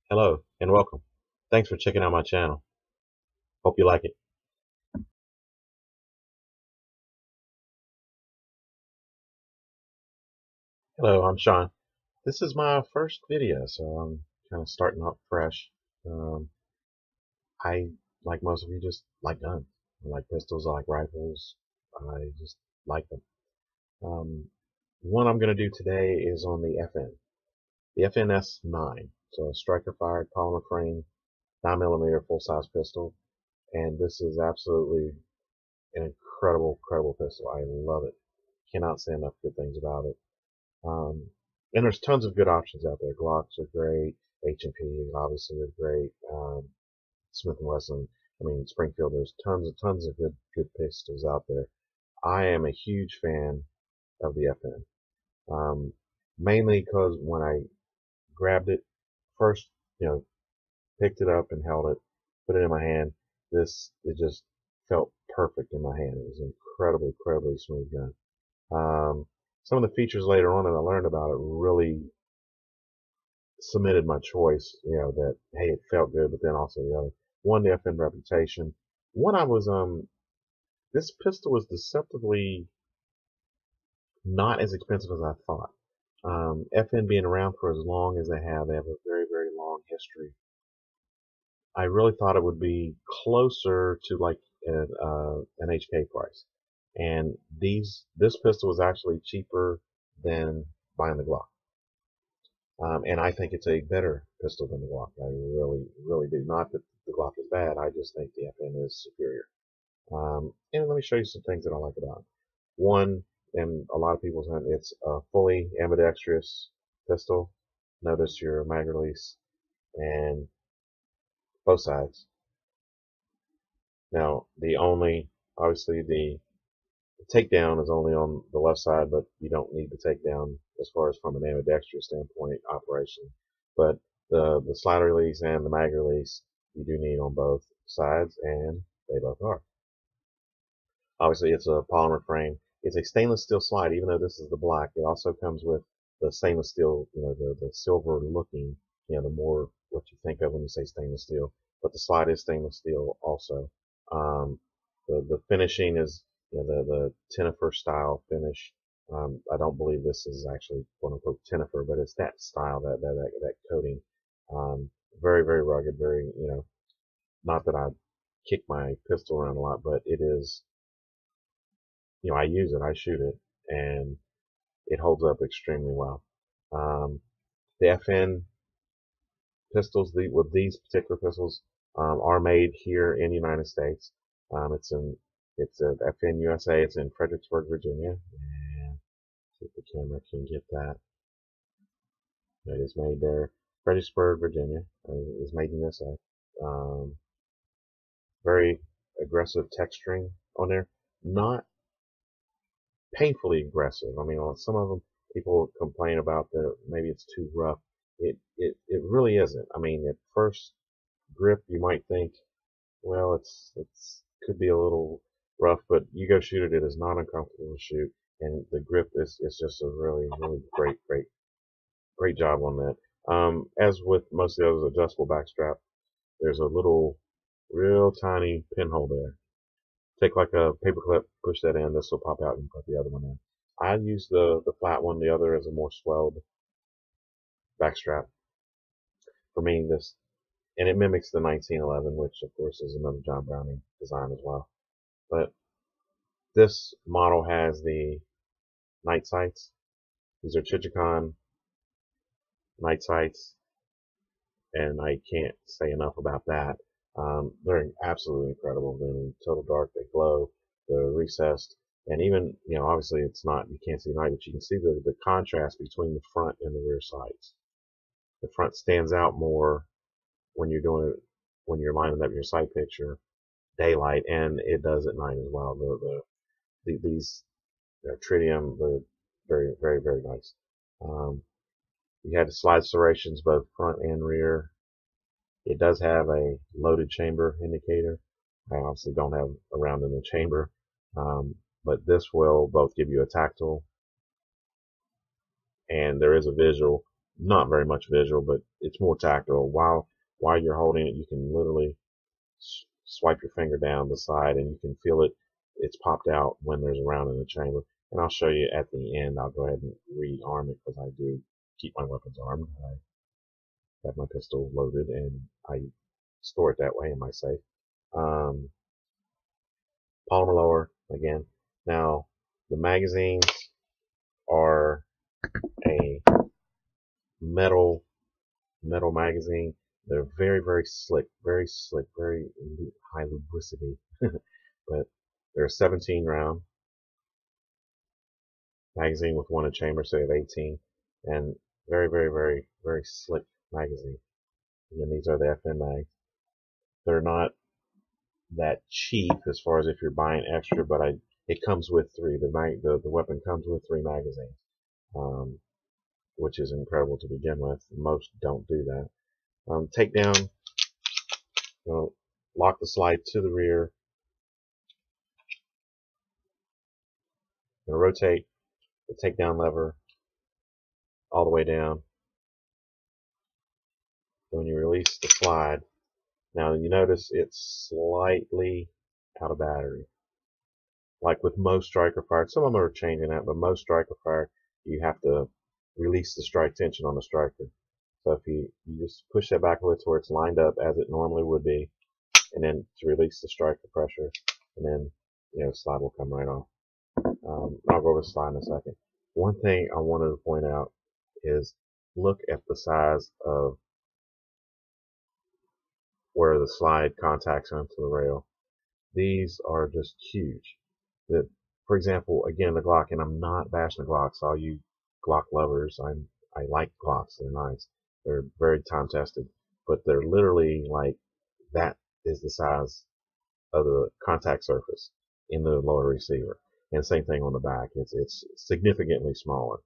Hello and welcome. Thanks for checking out my channel. Hope you like it. Hello, I'm Sean. This is my first video, so I'm kind of starting off fresh. Um, I, like most of you, just like guns. I like pistols, I like rifles. I just like them. One I'm going to do today is on the FNS-9. So a striker-fired polymer frame, 9mm full-size pistol. And this is absolutely an incredible pistol. I love it. Cannot say enough good things about it. And there's tons of good options out there. Glocks are great. H&P obviously are great. Smith & Wesson. I mean, Springfield. There's tons of good pistols out there. I am a huge fan of the FN. Mainly because when I grabbed it first, you know, picked it up and held it, put it in my hand. It just felt perfect in my hand. It was an incredibly smooth gun. Some of the features later on that I learned about it really cemented my choice, that, hey, it felt good, but then also the other. One, the FN reputation. One, this pistol was deceptively not as expensive as I thought. FN being around for as long as they have a very long history. I really thought it would be closer to like an HK price. And this pistol was actually cheaper than buying the Glock. And I think it's a better pistol than the Glock. I really do. Not that the Glock is bad. I just think the FN is superior. And let me show you some things that I like about it. One, and a lot of people say it's a fully ambidextrous pistol. Notice your mag release and both sides. Now, obviously the takedown is only on the left side, but you don't need the takedown as far as from an ambidextrous standpoint operation. But the slide release and the mag release you do need on both sides, and they both are. Obviously, it's a polymer frame. It's a stainless steel slide, even though this is the black. It also comes with the stainless steel, the silver looking, the more what you think of when you say stainless steel. But the slide is stainless steel also. Um, the finishing is the Tenifer style finish. I don't believe this is actually quote unquote Tenifer, but it's that style, that coating. Very rugged, very, not that I kick my pistol around a lot, but it is, I use it, I shoot it, and it holds up extremely well. The FN pistols, with these particular pistols, are made here in the United States. It's at FN USA. It's in Fredericksburg, Virginia. And see if the camera can get that. It is made there, Fredericksburg, Virginia. It is made in USA. Very aggressive texturing on there. Not painfully aggressive. I mean, on some of them, people complain about that maybe it's too rough. It really isn't. I mean, at first grip, you might think, well, it's could be a little rough, but you go shoot it, it is not uncomfortable to shoot, and the grip is just a really great job on that. As with most of the others, adjustable backstrap, there's a little real tiny pinhole there. Take like a paper clip, push that in, this will pop out and put the other one in. I use the flat one, the other is a more swelled backstrap. For me, and it mimics the 1911, which of course is another John Browning design as well. But this model has the night sights. These are Chichicon night sights, and I can't say enough about that. They're absolutely incredible. They're in total dark, they glow, they're recessed, and even, obviously it's not, you can't see night, but you can see the contrast between the front and the rear sights. The front stands out more when you're doing it, when you're lining up your sight picture, daylight, and it does at night as well. These they're tritium, they're very nice. You had slide serrations both front and rear. It does have a loaded chamber indicator. I obviously don't have a round in the chamber, but this will both give you a tactile, and there is a visual not very much visual, but it's more tactile. While you're holding it, you can literally swipe your finger down the side and you can feel it. It's popped out when there's a round in the chamber. And I'll show you at the end. I'll go ahead and rearm it because I do keep my weapons armed. I have my pistol loaded and I store it that way in my safe. Polymer lower again. Now the magazines are a metal magazine. They're very slick, very high lubricity. But they're a 17 round magazine with one in chamber, so you have 18, and very slick magazine. Again, these are the FN mags. They're not that cheap as far as if you're buying extra, but it comes with three. The weapon comes with 3 magazines, which is incredible to begin with. Most don't do that. Take down, lock the slide to the rear, rotate the takedown lever all the way down. When you release the slide, now you notice it's slightly out of battery. Like with most striker fire, some of them are changing that, but most striker fire, you have to release the strike tension on the striker. So if you just push that back a little to where it's lined up as it normally would be, and then to release the striker pressure, and then the slide will come right off. I'll go over the slide in a second. One thing I wanted to point out is look at the size of where the slide contacts onto the rail. These are just huge. For example, again, the Glock, and I'm not bashing the Glocks. All you Glock lovers, I like Glocks. They're nice. They're very time tested, but they're literally like that is the size of the contact surface in the lower receiver. And same thing on the back. It's significantly smaller.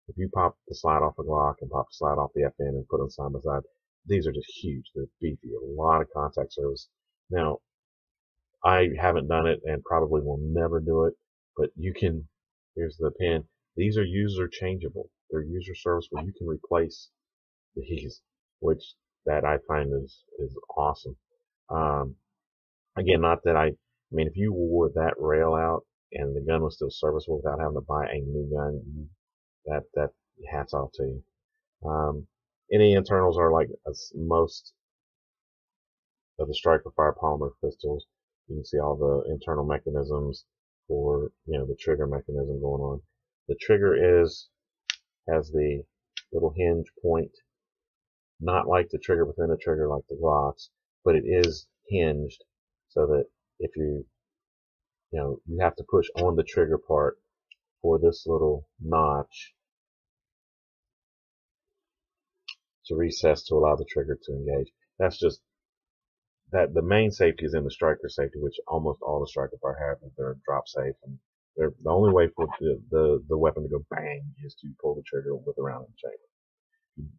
If you pop the slide off a Glock and pop the slide off the FN and put them side by side, these are just huge. They're beefy. A lot of contact surface. Now, I haven't done it and probably will never do it, but you can, here's the pin. These are user changeable. They're user service where you can replace these, which that I find is awesome. Again, not that I mean, if you wore that rail out and the gun was still serviceable without having to buy a new gun, that hats off to you. Any internals are like most of the striker fire polymer pistols. You can see all the internal mechanisms for the trigger mechanism going on. The trigger has the little hinge point, not like the trigger within the trigger like the Glocks, but it is hinged so that if you have to push on the trigger part for this little notch to recess to allow the trigger to engage. That's just that the main safety is in the striker safety, which almost all the striker fire have. They're drop safe, and they're the only way for the weapon to go bang is to pull the trigger with a round in the chamber.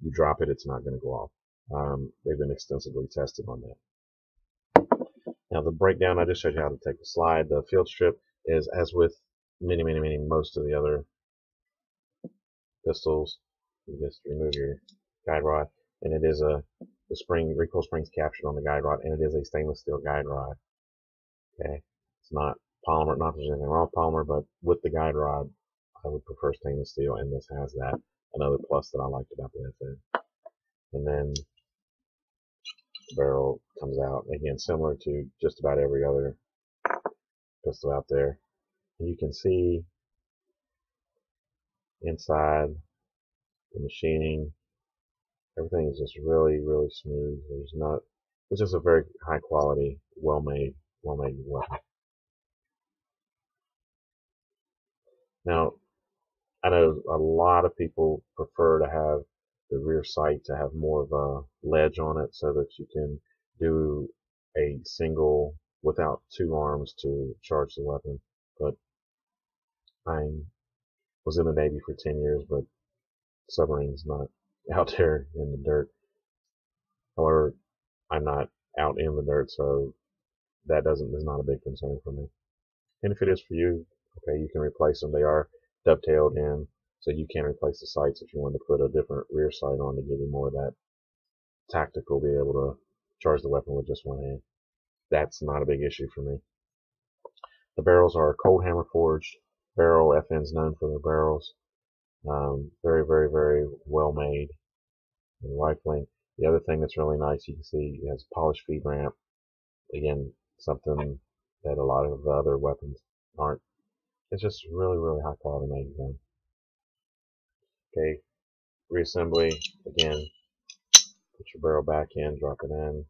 You drop it, it's not going to go off. They've been extensively tested on that. Now the breakdown, I just showed you how to take the slide. The field strip is, as with most of the other pistols, you just remove your guide rod, and it is the recoil springs captured on the guide rod, and it is a stainless steel guide rod. Okay, it's not polymer. Not that there's anything wrong with polymer, but with the guide rod, I would prefer stainless steel, and this has that. Another plus that I liked about the FN. And then the barrel comes out again, similar to just about every other pistol out there. And you can see inside the machining, everything is just really smooth. It's just a very high quality, well made weapon. Now, I know a lot of people prefer to have the rear sight to have more of a ledge on it so that you can do a single without 2 arms to charge the weapon. But I was in the Navy for 10 years, but submarines not out there in the dirt. However, I'm not out in the dirt, so that is not a big concern for me. And if it is for you, okay, you can replace them. They are dovetailed in, So you can replace the sights if you want to put a different rear sight on to give you more of that tactical, be able to charge the weapon with just one hand. That's not a big issue for me. The barrels are cold hammer forged barrel. FN's known for their barrels. Very, very, very well made and rifling. The other thing that's really nice, you can see it has polished feed ramp. Again, something that a lot of the other weapons aren't. It's just really, really high quality made gun. Okay, reassembly. Again, put your barrel back in, drop it in,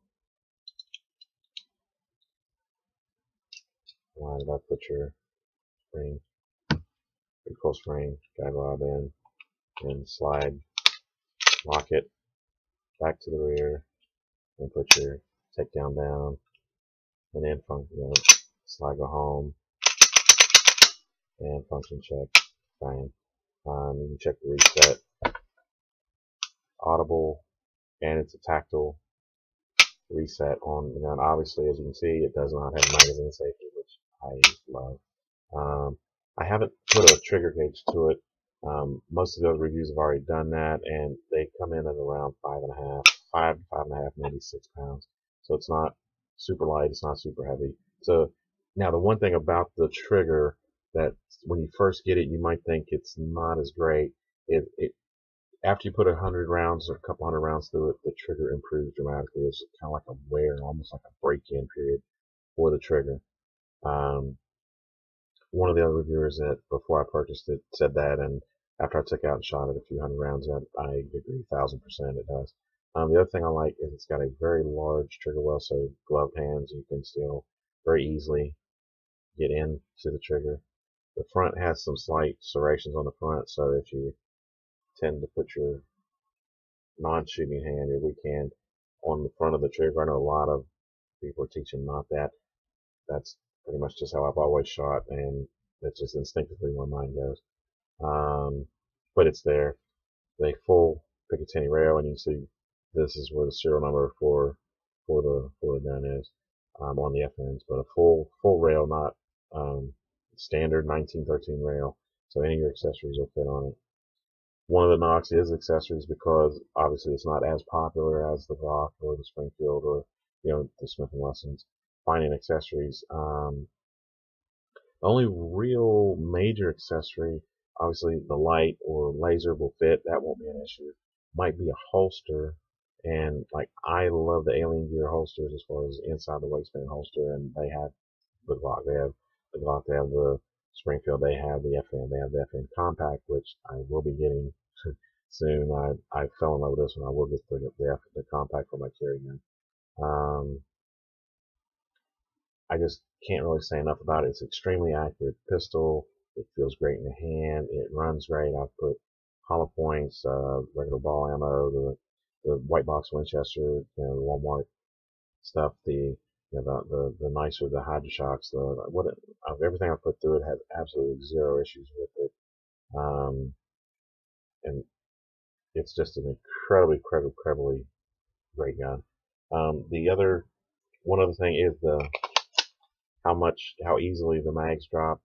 line it up, put your spring, recoil spring, guide rod in, and slide, lock it back to the rear, and put your takedown down, and then slide go home, and function check, bang. You can check the reset, audible, and it's a tactile reset on the gun. Obviously, as you can see, it does not have magazine safety, which I love. I haven't put a trigger gauge to it. Most of those reviews have already done that, and they come in at around 5 to 5.5, maybe 6 pounds. So it's not super light, it's not super heavy. So now the one thing about the trigger that when you first get it, you might think it's not as great. After you put 100 rounds or a couple hundred rounds through it, the trigger improves dramatically. It's kind of like a wear, almost like a break-in period for the trigger. One of the other reviewers that before I purchased it said that, and after I took it out and shot it a few hundred rounds, I agree 1,000% it does. The other thing I like is it's got a very large trigger well, so gloved hands, you can still very easily get into the trigger. The front has some slight serrations on the front, so if you tend to put your non-shooting hand, your weak hand, on the front of the trigger, I know a lot of people are teaching not that. That's pretty much just how I've always shot, and that's just instinctively where mine goes. But it's there. The full Picatinny rail, and you can see this is where the serial number for the gun is on the FNs. But a full rail, not standard 1913 rail. So any of your accessories will fit on it. One of the knocks is accessories because obviously it's not as popular as the Glock or the Springfield or the Smith & Wessons. Finding accessories. The only real major accessory, obviously the light or laser will fit. That won't be an issue. Might be a holster, and like I love the Alien Gear holsters as far as inside the waistband holster, and they have the Glock. They have the Glock. They have the Springfield. They have the FN. They have the FN Compact, which I will be getting soon. I fell in love with this one. I will get the Compact for my carry gun. I just can't really say enough about it. It's extremely accurate pistol. It feels great in the hand. It runs great. I've put hollow points, regular ball ammo, the white box Winchester, the Walmart stuff, the nicer, the HydroShocks, everything I put through it has absolutely zero issues with it. And it's just an incredibly great gun. One other thing is how easily the mags drop.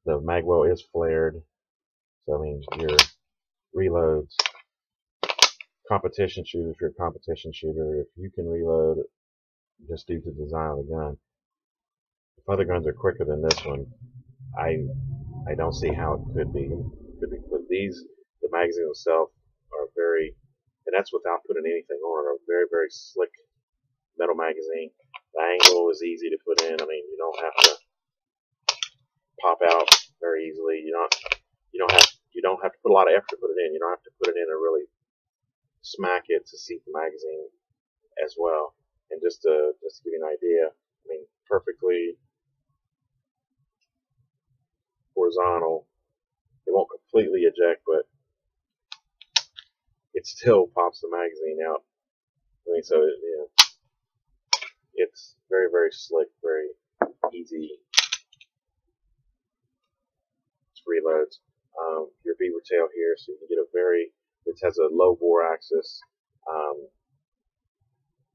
The mag well is flared, so that means your reloads. Competition shooter, if you're a competition shooter, if you can reload just due to the design of the gun. If other guns are quicker than this one, I don't see how it could be. But the magazines themselves are and that's without putting anything on, are very, very slick metal magazine. The angle is easy to put in. I mean, you don't have to pop out very easily. You don't have to put a lot of effort to put it in. You don't have to put it in and really smack it to seat the magazine as well. And just to give you an idea, I mean, perfectly horizontal. It won't completely eject, but it still pops the magazine out. I mean, so it's very, very slick, very easy reloads. Your beaver tail here, so you can get it has a low bore axis.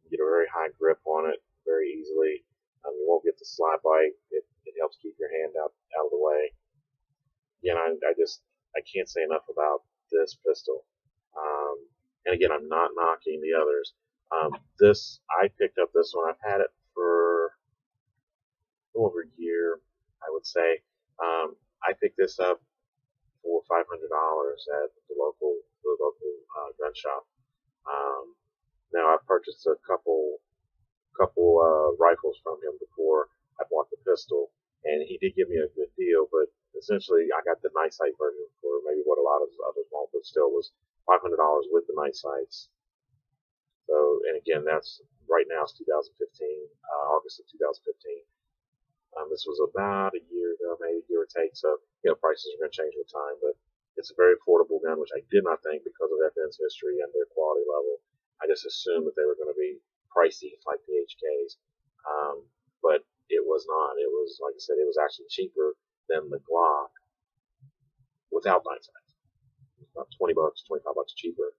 You get a very high grip on it very easily. You won't get the slide bite. It helps keep your hand out of the way. Again, I can't say enough about this pistol. And again, I'm not knocking the others. This I picked up this one. I've had it for over a year, I would say. I picked this up for $500 at the local gun shop. Um, Now I've purchased a couple rifles from him before I bought the pistol, and he did give me a good deal. But essentially, I got the night sight version for maybe what a lot of others won't, but still was $500 with the night sights. So, and again, that's right now it's 2015, August of 2015. This was about a year ago, maybe give or take. So, prices are going to change with time, but it's a very affordable gun, which I did not think because of FN's history and their quality level. I just assumed that they were going to be pricey like the HKs, but it was not. It was, like I said, it was actually cheaper than the Glock without night sights. About 20 bucks, 25 bucks cheaper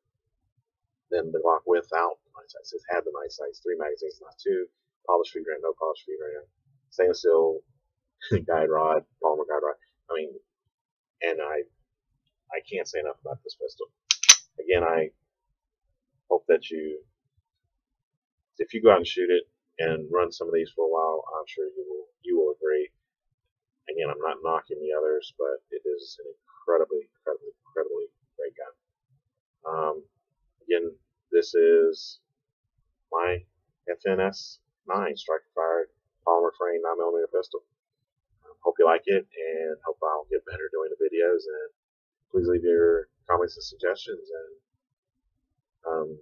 than the Glock without the night sights. It had the night sights, 3 magazines, not 2, polished feed ram, no polished feed ram, stainless steel guide rod, polymer guide rod. I mean, and I can't say enough about this pistol. Again, I hope that if you go out and shoot it and run some of these for a while, I'm sure you will agree. Again, I'm not knocking the others, but it is an incredibly great gun. Again, this is my FNS-9 striker-fired polymer frame 9mm pistol. Hope you like it, and hope I'll get better doing the videos. And please leave your comments and suggestions. And